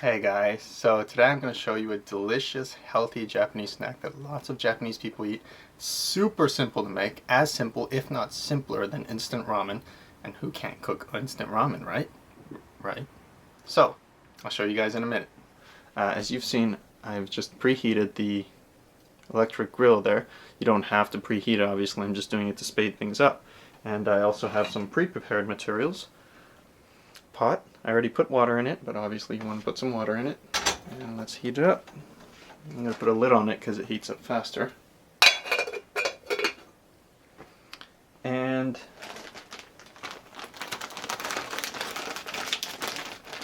Hey guys, so today I'm going to show you a delicious, healthy Japanese snack that lots of Japanese people eat. Super simple to make, as simple if not simpler than instant ramen. And who can't cook instant ramen, right? Right? So, I'll show you guys in a minute. As you've seen, I've just preheated the electric grill there. You don't have to preheat it, obviously, I'm just doing it to speed things up. And I also have some pre-prepared materials. Pot. I already put water in it, but obviously you want to put some water in it. And let's heat it up. I'm going to put a lid on it because it heats up faster. And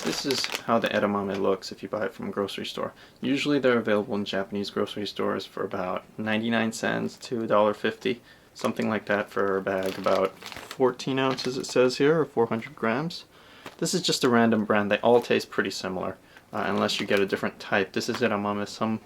this is how the edamame looks if you buy it from a grocery store. Usually they're available in Japanese grocery stores for about 99 cents to $1.50, something like that for a bag, about 14 ounces it says here, or 400 grams. This is just a random brand. They all taste pretty similar, unless you get a different type. This is edamame. Some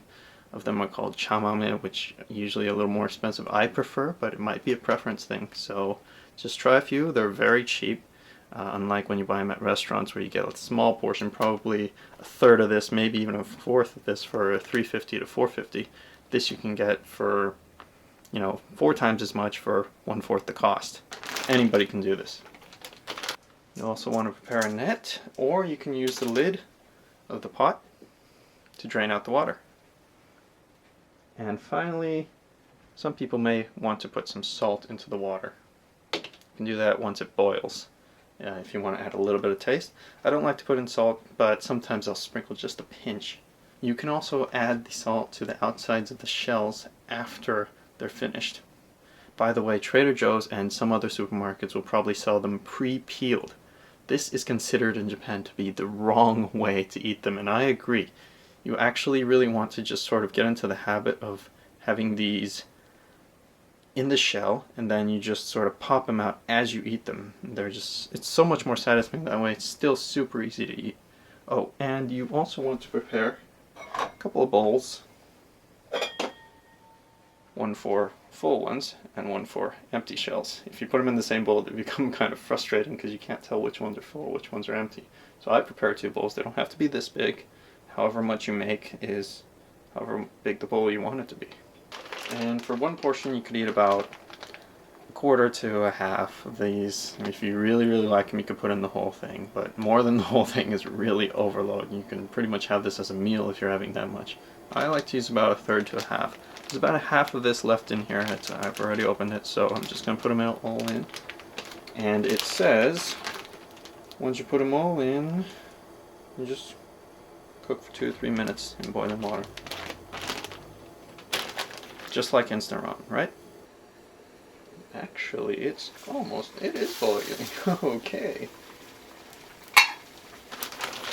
of them are called chamame, which are usually a little more expensive. I prefer, but it might be a preference thing. So just try a few. They're very cheap, unlike when you buy them at restaurants where you get a small portion, probably a third of this, maybe even a fourth of this for $3.50 to $4.50. This you can get for, 4 times as much for 1/4 the cost. Anybody can do this. You also want to prepare a net, or you can use the lid of the pot to drain out the water. And finally, some people may want to put some salt into the water. You can do that once it boils, if you want to add a little bit of taste. I don't like to put in salt, but sometimes I'll sprinkle just a pinch. You can also add the salt to the outsides of the shells after they're finished. By the way, Trader Joe's and some other supermarkets will probably sell them pre-peeled. This is considered in Japan to be the wrong way to eat them, and I agree. You actually really want to just sort of get into the habit of having these in the shell, and then you just sort of pop them out as you eat them. It's so much more satisfying that way. It's still super easy to eat. Oh, and you also want to prepare a couple of bowls. One for full ones and one for empty shells. If you put them in the same bowl, they become kind of frustrating because you can't tell which ones are full, which ones are empty. So I prepare 2 bowls. They don't have to be this big. However much you make is however big the bowl you want it to be. And for one portion you could eat about 1/4 to a half of these. And if you really like them, you could put in the whole thing, but more than the whole thing is really overload. You can pretty much have this as a meal if you're having that much. I like to use about 1/3 to a half. There's about a half of this left in here. I've already opened it, so I'm just going to put them all in. And it says, once you put them all in, you just cook for 2 to 3 minutes in boiling water. Just like instant ramen, right? Actually, it is boiling. Okay.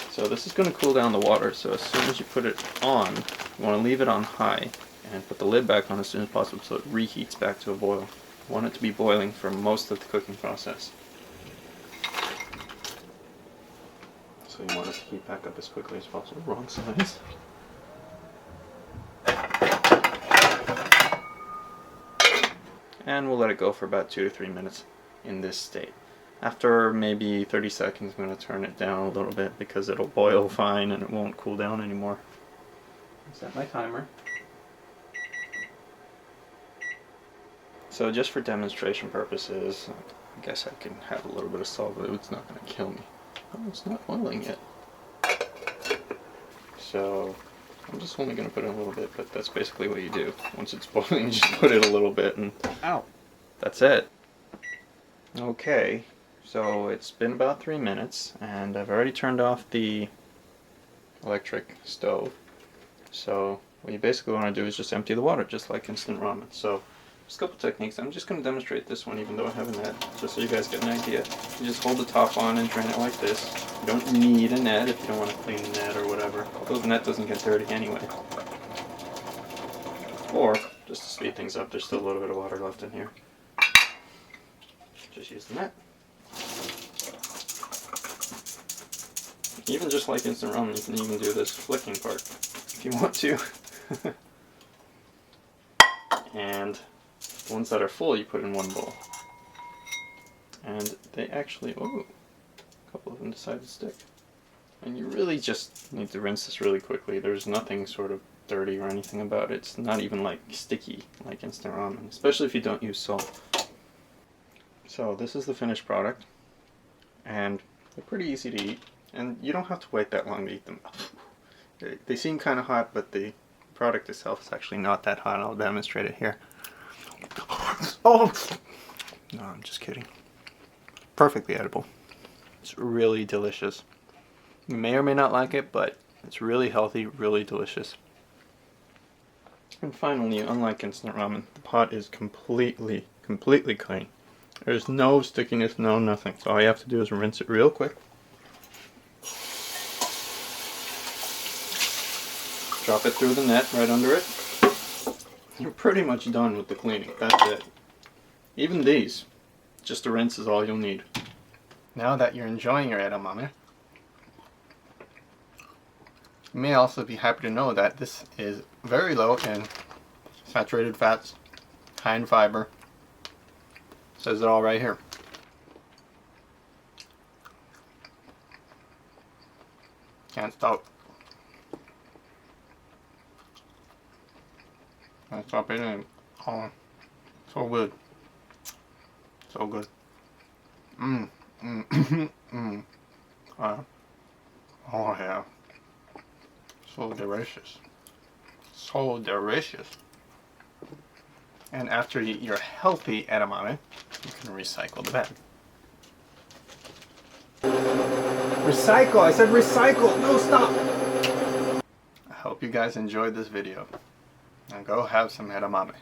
So this is going to cool down the water, so as soon as you put it on, you want to leave it on high and put the lid back on as soon as possible so it reheats back to a boil. You want it to be boiling for most of the cooking process. So you want it to heat back up as quickly as possible. Wrong size. And we'll let it go for about 2 to 3 minutes in this state. After maybe 30 seconds, I'm going to turn it down a little bit because it'll boil fine and it won't cool down anymore. Set my timer. So just for demonstration purposes, I guess I can have a little bit of salt, but it's not going to kill me. Oh, it's not boiling yet. So I'm just only going to put in a little bit, but that's basically what you do. Once it's boiling, you just put it a little bit and that's it. Okay, so it's been about 3 minutes and I've already turned off the electric stove. So what you basically want to do is just empty the water, just like instant ramen. So just a couple techniques. I'm just going to demonstrate this one even though I haven't had, just so you guys get an idea. You just hold the top on and drain it like this. You don't need a net if you don't want to clean the net or whatever, although the net doesn't get dirty anyway. Or, just to speed things up, there's still a little bit of water left in here. Just use the net. Even just like instant ramen, you can even do this flicking part if you want to. And the ones that are full you put in one bowl. And they actually, a couple of them decided to stick. And you really just need to rinse this really quickly. There's nothing sort of dirty or anything about it. It's not even like sticky like instant ramen, especially if you don't use salt. So this is the finished product, and they're pretty easy to eat, and you don't have to wait that long to eat them. They seem kind of hot, but the product itself is actually not that hot. I'll demonstrate it here. Oh! No, I'm just kidding. Perfectly edible. It's really delicious. You may or may not like it, but it's really healthy, really delicious. And finally, unlike instant ramen, the pot is completely clean. There's no stickiness, no nothing. So all you have to do is rinse it real quick. Drop it through the net right under it. You're pretty much done with the cleaning. That's it. Even these, just a rinse is all you'll need. Now that you're enjoying your edamame, you may also be happy to know that this is very low in saturated fats, high in fiber. Says it all right here. Can't stop. Can't stop eating. Oh, so good. So good. Oh yeah. So delicious. So delicious. And after you eat your healthy edamame, you can recycle the bag. Recycle! I said recycle! No, stop! I hope you guys enjoyed this video. Now go have some edamame.